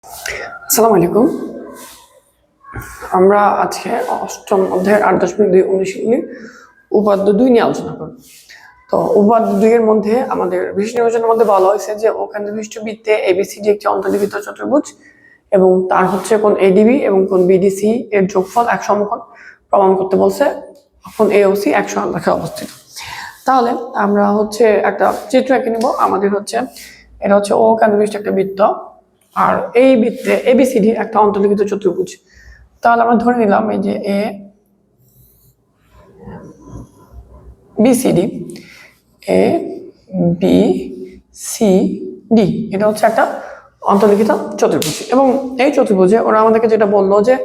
আসসালামু আলাইকুম। আমরা আজকে অষ্টম অধ্যায়ের 8.2 অনুশীলনী উপাদ্য 2 নিয়ে আলোচনা করব। তো উপাদ্য 2 এর মধ্যে আমাদের বিশেষ নির্বাচনের মধ্যে বলা হয়েছে যে ওখানে বিশিষ্ট বৃত্তে এবিসিডি একটি অন্তর্লিখিত চতুর্ভুজ এবং তার হচ্ছে কোণ এডিবি এবং কোণ বিডিসি এর যোগফল এক সমকোণ প্রমাণ করতে বলছে। কোণ এওসি 100 রেখায় অবস্থিত। তাহলে আমরা হচ্ছে একটা চিত্র এঁকে নিব। আমাদের হচ্ছে এটা হচ্ছে ও কেন্দ্র বিশিষ্ট একটা বৃত্ত, আর এই বৃত্তে এবিসিডি একটা অন্তর্লিখিত চতুর্ভুজ। তাহলে আমরা ধরে নিলাম এই যে এ BCD, A B C D, এটা হচ্ছে একটা অন্তর্লিখিত চতুর্ভুজ। এবং এই চতুর্ভুজে ওরা আমাদেরকে যেটা বললো যে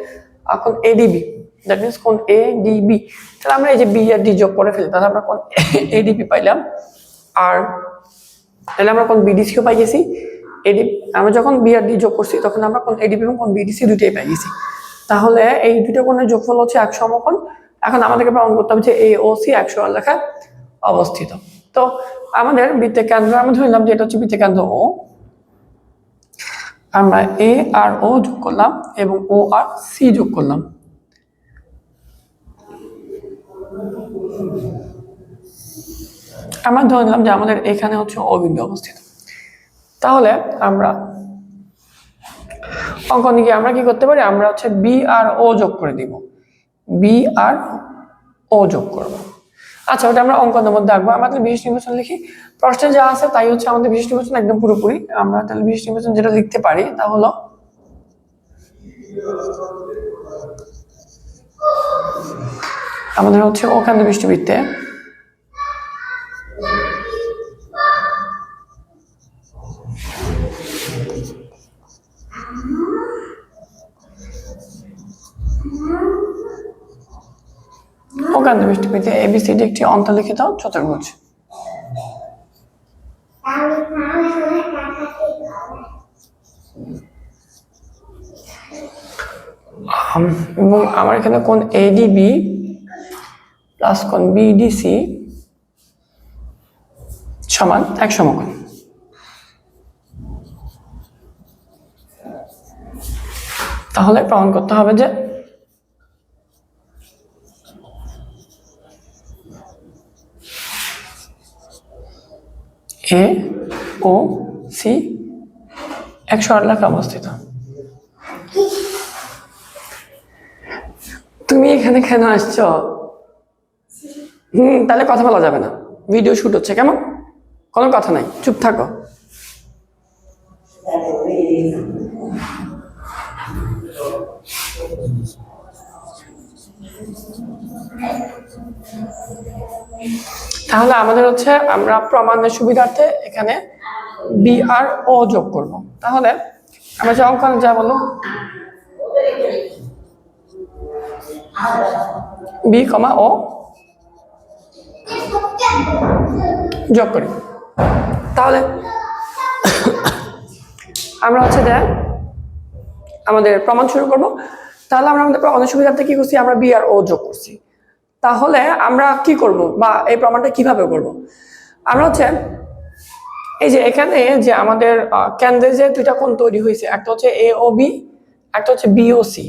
এখন এডিবি, দ্যাট মিনস কোণ এডিবি, তাহলে আমরা এই যে বি আর ডি যোগ করে ফেলি, তাহলে আমরা কোণ এডিবি পাইলাম। আর তাহলে আমরা কোণ বিডিসিও পাই গেছি। এডিবি আমরা যখন বি আর ডি যোগ করছি তখন আমরা কোণ এডিবি এবং কোণ বিডিসি দুটোই পাই গেছি। তাহলে এই দুটো কোণের যোগফল হচ্ছে 100 সমকোণ। এখন আমাদেরকে প্রমাণ করতে হবে যে এওসি 100 রেখায় অবস্থিত। তো আমাদের বৃত্তের কেন্দ্র আমরা ধরলাম যে এটা হচ্ছে বৃত্তের কেন্দ্র ও। আমরা এ আর ও যোগ করলাম এবং ও আর সি যোগ করলাম। আমরা ধরে নিলাম যে আমাদের এখানে হচ্ছে ও বিন্দু অবস্থিত। তাহলে আমরা অঙ্কনে গিয়ে আমরা কি করতে পারি, আমরা হচ্ছে বি আর ও যোগ করে দিব, বি আর ও যোগ করব। আচ্ছা, ওটা আমরা অঙ্কনের মধ্যে আঁকবো। আমরা তাহলে বিশেষ নির্বাচন লিখি। প্রশ্নে যা আছে তাই হচ্ছে আমাদের বিশেষ নির্বাচন একদম পুরোপুরি। আমরা তাহলে বিশেষ নির্বাচন যেটা লিখতে পারি তা হলো আমাদের হচ্ছে ও কেন্দ্র বিশিষ্ট বৃত্তে ও কেন্দ্র বিশিষ্ট বৃত্তে এবিসিডি একটি অন্তর্লিখিত চতুর্ভুজ। এবং আমার এখানে কোণ এডিবি প্লাস কোণ বিডিসি সমান 1 সমকোণ। তাহলে প্রমাণ করতে হবে যে এ ও সি 100 রেখায় অবস্থিত। তুমি এখানে কেন আসছো? তাহলে কথা বলা যাবে না, ভিডিও শুট হচ্ছে। কেমন? কোনো কথা নাই, চুপ থাকো। তাহলে আমাদের হচ্ছে আমরা প্রমাণের সুবিধার্থে এখানে বি আর ও যোগ করব। তাহলে আমরা যে অঙ্কনে যা বলো বি কমা ও যোগ করি। তাহলে আমরা হচ্ছে যে আমাদের প্রমাণ শুরু করব। তাহলে আমরা আমাদের প্রমাণের সুবিধার্থে কি করছি, আমরা বি আর ও যোগ করছি। তাহলে আমরা কি করব বা এই প্রমাণটা কিভাবে করব? আমরা হচ্ছে এই যে এখানে যে আমাদের কেন্দ্রে যে দুইটা কোণ তৈরি হয়েছে, একটা হচ্ছে এ ও বি, একটা হচ্ছে বি ও সি।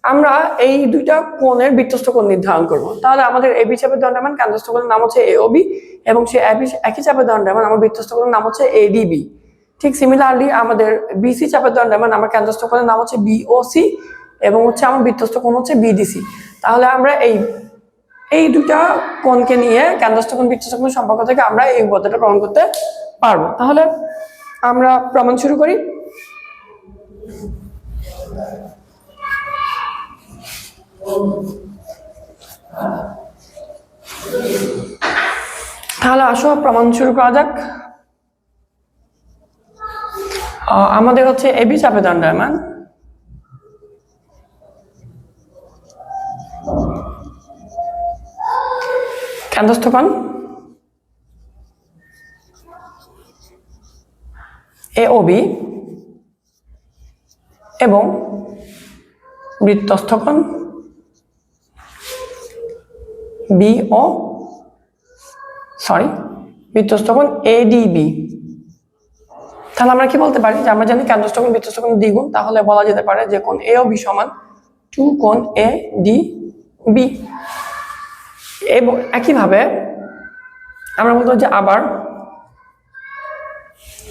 আমরা এই দুইটা কোণের বৃত্তস্থ কোণ নির্ধারণ করব। তাহলে আমাদের এবি চাপের দণ্ডায়মান কেন্দ্রস্থ কোণের নাম হচ্ছে এ ও বি এবং সেই একই চাপের দণ্ডায়মান আমার বৃত্তস্থ কোণের নাম হচ্ছে এডিবি। ঠিক সিমিলারলি আমাদের বিসি চাপের দণ্ডায়মান আমার কেন্দ্রস্থ কোণের নাম হচ্ছে বিওসি এবং হচ্ছে আমার বৃত্তস্থ কোণ হচ্ছে বিডিসি। তাহলে আমরা এই দুটা কোণকে নিয়ে কেন্দ্রস্থ কোণ বৃত্তস্থ কোণ সম্পর্ক থেকে আমরা এই উপাদ্যটা প্রমাণ করতে পারবো। তাহলে আমরা প্রমাণ শুরু করি। তাহলে আসো প্রমাণ শুরু করা যাক। আমাদের হচ্ছে এবি চাপের দণ্ডায়মান কেন্দ্রস্থ কোণ এ ও বি এবং বৃত্তস্থ কোণ বৃত্তস্থ কোণ এডিবি। তাহলে আমরা কি বলতে পারি যে আমরা জানি কেন্দ্রস্থ কোণ বৃত্তস্থ কোণ দ্বিগুণ, তাহলে বলা যেতে পারে যে কোণ এ ও বি সমান 2 কোণ এ ডি বি। এবং একইভাবে আমরা বলতে যে আবার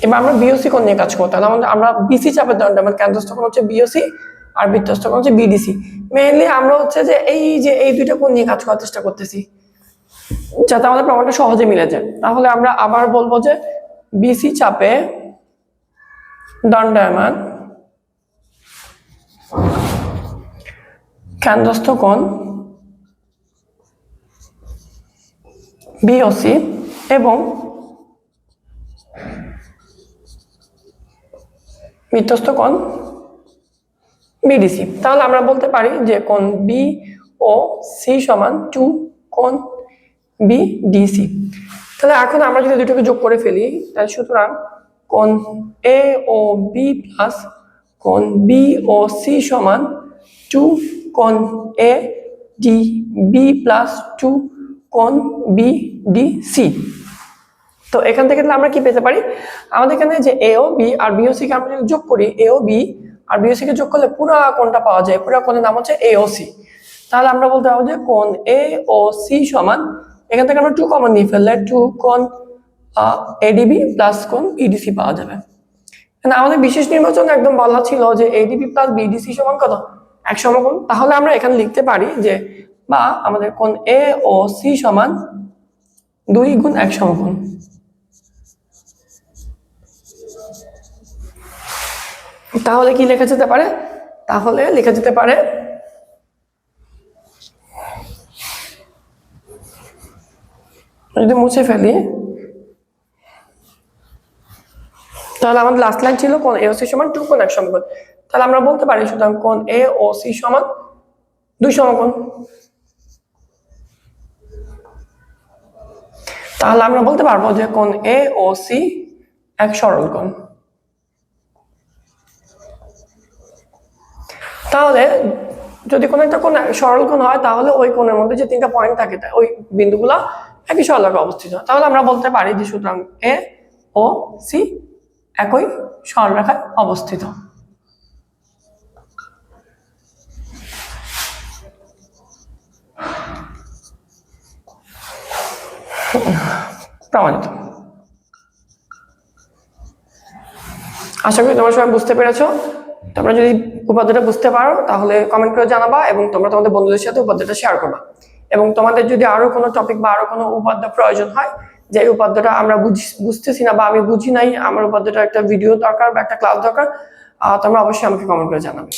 এবার আমরা বিওসি কোণ নিয়ে কাজ করতে, তাহলে আমরা বিসি চাপের দণ্ডায়মান, কেন্দ্রস্থ কোণ হচ্ছে বিওসি আর বৃত্তস্থ কোণ হচ্ছে বিডিসি। মেইনলি আমরা হচ্ছে যে এই দুইটা কোণ নিয়ে কাজ করার চেষ্টা করতেছি যাতে আমাদের প্রমাণটা সহজে মিলে যায়। তাহলে আমরা আবার বলবো যে বিসি চাপে দণ্ডায়মান কেন্দ্রস্থ কোণ বিওসি এবং বৃত্তস্থ কোণ বিডিসি। তাহলে আমরা বলতে পারি যে কোণ বি ও সি সমান 2 কোণ বিডিসি। তাহলে এখন আমরা যদি দুটোকে যোগ করে ফেলি, তাহলে সুতরাং কোণ এ ও বি প্লাস কোণ বি ও সি সমান 2 কোণ এ ডি বি প্লাস 2 কোণ বি ডি সি। তো এখান থেকে আমরা কি পেতে পারি, আমাদের এখানে যে এ ও বি আর বিওসি কে আমরা যদি যোগ করি, এ ও বি আর বিওসি কে যোগ করলে পুরো কোণটা পাওয়া যায়, পুরো কোণের নাম হচ্ছে এ ও সি। তাহলে আমরা বলতে পারবো যে কোণ এ ও সি সমান, এখান থেকে আমরা 2 কমন নিয়ে ফেললে 2 কোণ এডিবি প্লাস কোণ ইডিসি পাওয়া যাবে। আমাদের বিশেষ নির্বাচন একদম বলা ছিল যে এডিবি প্লাস বিডিসি সমান কত, 1 সমকোণ। তাহলে আমরা এখানে লিখতে পারি যে বা আমাদের কোণ এ ও সি সমান 2 গুণ 1 সমকোণ। তাহলে কি লেখা যেতে পারে, তাহলে লেখা যেতে পারে যদি মুছে ফেলি, তাহলে আমাদের লাস্ট লাইন ছিল কোণ এ ও সি সমান 2 কোণ 1 সমকোণ। তাহলে আমরা বলতে পারি সুতরাং কোণ এ ও সি সমান 2 সমকোণ। তাহলে আমরা বলতে পারবো যে কোণ এ ও সি এক সরল কোণ। তাহলে যদি কোনো একটা কোণ সরল কোণ হয়, তাহলে ওই কোণের মধ্যে যে 3টা পয়েন্ট থাকে ওই বিন্দুগুলো একই সরলরেখায় অবস্থিত। তাহলে আমরা বলতে পারি যে সুতরাং এ ও সি একই সরলরেখায় অবস্থিত। প্রমাণিত। আশা করি তোমরা সবাই বুঝতে পেরেছো। তোমরা যদি উপাদ্যটা বুঝতে পারো তাহলে কমেন্ট করে জানাবা এবং তোমরা তোমাদের বন্ধুদের সাথে উপাদ্যটা শেয়ার করবা। এবং তোমাদের যদি আরো কোনো টপিক বা আরো কোনো উপাদ্য প্রয়োজন হয়, যে উপাদ্যটা আমরা বুঝতেছি না বা আমি বুঝি নাই, আমার উপাদ্যটা একটা ভিডিও দরকার বা একটা ক্লাস দরকার, তোমরা অবশ্যই আমাকে কমেন্ট করে জানাবে।